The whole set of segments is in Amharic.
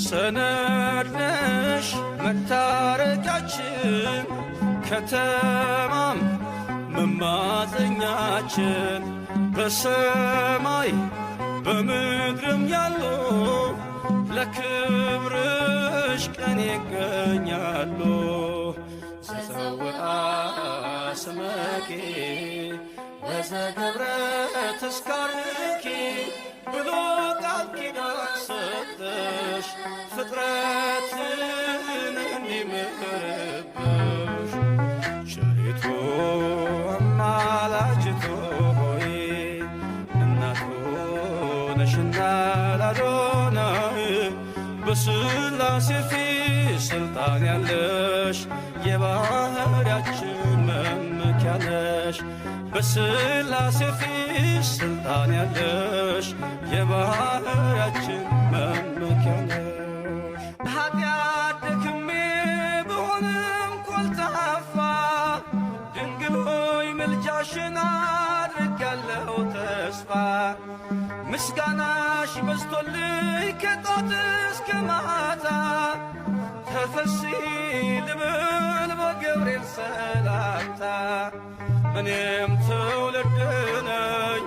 ሰነድ ነሽ መታረቂያችን ከተማም መማፀኛችን በሰማይ በምድርም ያሉ ለክብርሽ ቀን ይገኛሉ። ዘፀውአ ስመኪ ወዘገብረ ተስካርኪ ብሎ ቃል ኪዳን ሰጠሽ ፍጥረትን እንዲምርብሽ። ቸሪቱ አማላጅቱ ሆይ እናቱ ነሽና ላዶናይ በሥላሴ ፊት ሥልጣን ያለሽ የባሕርያችን መመኪያ ነሽ። በሥላሴ ፊት ሥልጣን ያለሽ የባሕርያችን መመኪያ ነሽ። ኃጢአት ደክሜ ብሆንም ኮልታፋ ድንግል ሆይ ምልጃሽን አድርጌያለሁ ተስፋ። ምስጋናሽ በዝቶልኝ ከጧት እስከ ማታ ተፈሲ ልብል በገብርኤል ሰላምታ። እኔም ትውልድ ነኝ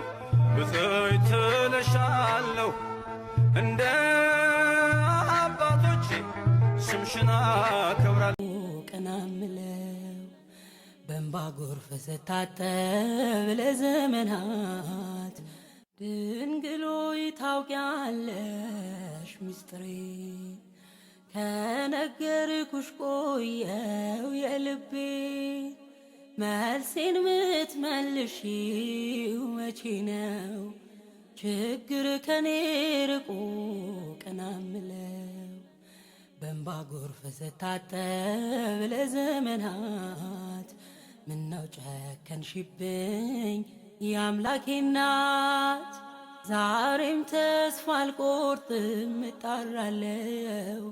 ብፅዕት እልሻለሁ እንደ አባቶቼ ስምሽን አከብራለሁ። ቀና ምለው በእንባ ጎርፍ ስታጠብ ለዘመናት ድንግል ሆይ ታውቂያለሽ ምስጢሬን ከነገርኩሽ ቆየው የልቤን። መልሴን ምትመልሺው መቼ ነው? ችግር ከኔ ርቆ ቀና ምለው በእንባ ጎርፍ ስታጠብ ለዘመናት ምነው ጨከንሽብኝ የአምላኬ እናት። ዛሬም ተስፋ አልቆርጥም እጣራለሁ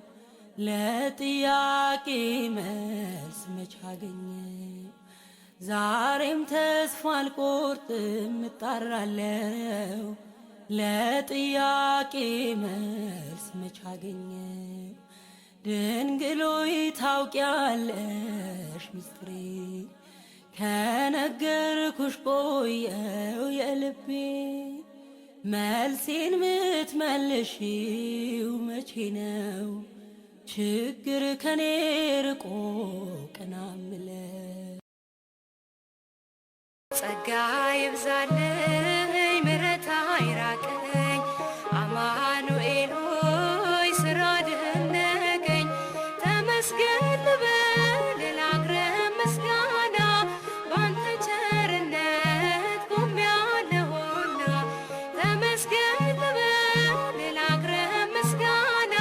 ለጥያቄ መልስ መች አገኘው? ዛሬም ተስፋ አልቆርጥም እጣራለሁ ለጥያቄ መልስ መች አገኘው? ድንግል ሆይ ታውቂያለሽ ምስጢሬን ከነገርኩሽ ቆየው የልቤን። መልሴን ምትመልሺው መቼ ነው? ችግር ከኔ ርቆ ቀና ምለው። ጸጋ ይብዛልኝ ምሕረት አይራቀኝ አማኑኤል ሆይ ስራ ደነቀኝ። ተመስገን ልበል ላቅርብ ምስጋና ባንተ ቸርነት ቆሜያለሁና። ተመስገን ልበል ላቅርብ ምስጋና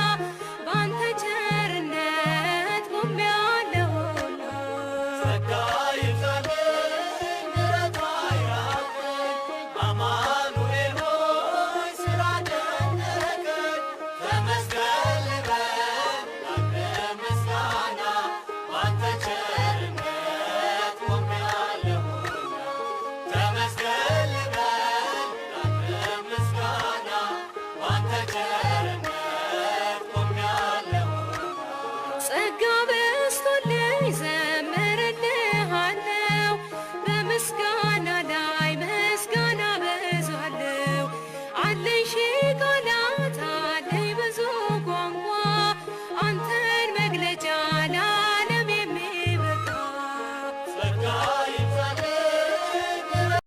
ባንተ ቸርነት ቆሜያለሁና። ጸጋ ጸጋ